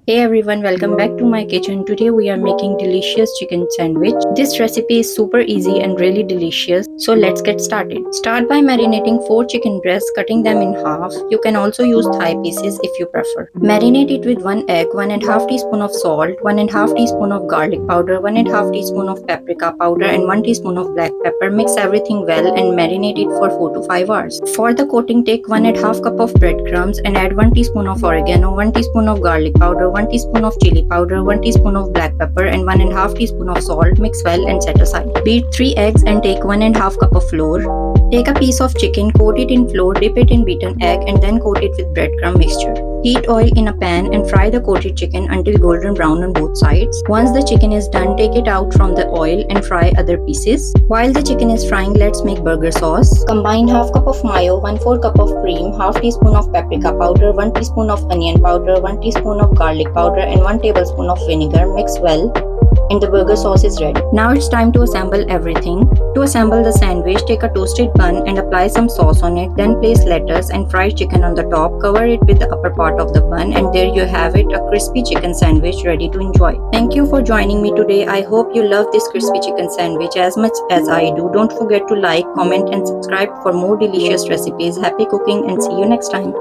Hey everyone, welcome back to my kitchen. Today we are making delicious chicken sandwich. This recipe is super easy and really delicious. So let's get started. Start by marinating 4 chicken breasts, cutting them in half. You can also use thigh pieces if you prefer. Marinate it with 1 egg, 1 1/2 teaspoon of salt, 1 1/2 teaspoon of garlic powder, 1 1/2 teaspoon of paprika powder and 1 teaspoon of black pepper. Mix everything well and marinate it for 4 to 5 hours. For the coating, take 1 1/2 cup of breadcrumbs and add 1 teaspoon of oregano, 1 teaspoon of garlic powder, 1 teaspoon of chili powder, 1 teaspoon of black pepper and 1 1/2 teaspoon of salt. Mix well and set aside. Beat 3 eggs and take 1 1/2 cup of flour. Take a piece of chicken, coat it in flour, dip it in beaten egg and then coat it with breadcrumb mixture. Heat oil in a pan and fry the coated chicken until golden brown on both sides. Once the chicken is done, take it out from the oil and fry other pieces. While the chicken is frying, let's make burger sauce. Combine half cup of mayo, 1/4 cup of cream, half teaspoon of paprika powder, 1 teaspoon of onion powder, 1 teaspoon of garlic powder and 1 tablespoon of vinegar. Mix well and the burger sauce is ready. Now it's time to assemble everything. To assemble the sandwich, take a toasted bun and apply some sauce on it. Then place lettuce and fried chicken on the top. Cover it with the upper part of the bun and there you have it, a crispy chicken sandwich ready to enjoy. Thank you for joining me today. I hope you love this crispy chicken sandwich as much as I do. Don't forget to like, comment and subscribe for more delicious recipes. Happy cooking and see you next time.